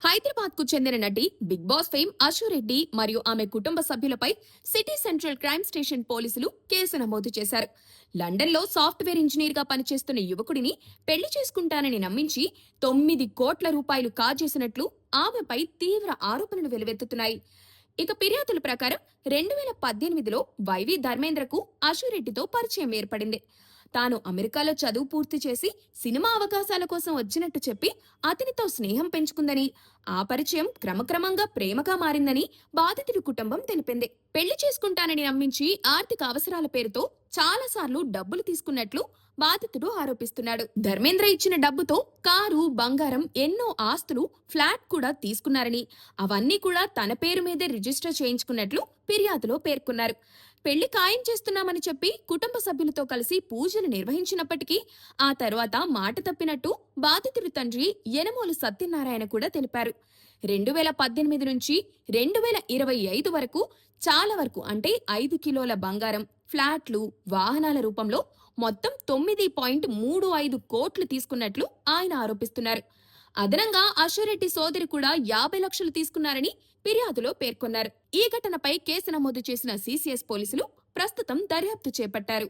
హైదరాబాద్ కు చెందిన నటి big boss fame Ashu Reddy మరియు ఆమె కుటుంబ సభ్యులపై సిటీ సెంట్రల్ క్రైమ్ స్టేషన్ పోలీసులు కేసు నమోదు చేశారు. లండన్లో సాఫ్ట్వేర్ ఇంజనీర్ గా పనిచేస్తున్న యువకుడిని పెళ్లి చేసుకుంటానని నమ్మించి 9 కోట్ల రూపాయలు కాజేసినట్లు ఆమెపై తీవ్ర ఆరోపణలు వెలువెత్తుతున్నాయి. ఇక ఫిర్యాదుల ప్రకారం 2018లో వైవి ధర్మేంద్రకు అశురెడ్డితో పరిచయం ఏర్పడింది. తాను అమెరికాలో చదువు పూర్తి చేసి సినిమా అవకాశాల కోసం వచ్చినట్టు చెప్పి అతనితో స్నేహం పెంచుకుందని, ఆ పరిచయం క్రమక్రమంగా ప్రేమగా మారిందని బాధితుడి కుటుంబం తెలిపింది. పెళ్లి చేసుకుంటానని నమ్మించి ఆర్థిక అవసరాల పేరుతో చాలాసార్లు డబ్బులు తీసుకున్నట్లు బాధితుడు ఆరోపిస్తున్నాడు. ధర్మేంద్ర ఇచ్చిన డబ్బుతో కారు, బంగారం, ఎన్నో ఆస్తులు, ఫ్లాట్ కూడా తీసుకున్నారని, అవన్నీ కూడా తన పేరు మీదే రిజిస్టర్ చేయించుకున్నట్లు ఫిర్యాదులో పేర్కొన్నారు. పెళ్లి ఖాయం చేస్తున్నామని చెప్పి కుటుంబ సభ్యులతో కలిసి పూజలు నిర్వహించినప్పటికీ ఆ తర్వాత మాట తప్పినట్టు బాధితుడి తండ్రి యనమోలు సత్యనారాయణ కూడా తెలిపారు. 2018 నుంచి 2025 వరకు చాలా వరకు అంటే 5 కిలోల బంగారం, ఫ్లాట్లు, వాహనాల రూపంలో మొత్తం 9.35 కోట్లు తీసుకున్నట్లు ఆయన ఆరోపిస్తున్నారు. అదనంగా అశురెడ్డి సోదరి కూడా 50 లక్షలు తీసుకున్నారని ఫిర్యాదులో పేర్కొన్నారు. ఈ ఘటనపై కేసు నమోదు చేసిన సిసిఎస్ పోలీసులు ప్రస్తుతం దర్యాప్తు చేపట్టారు.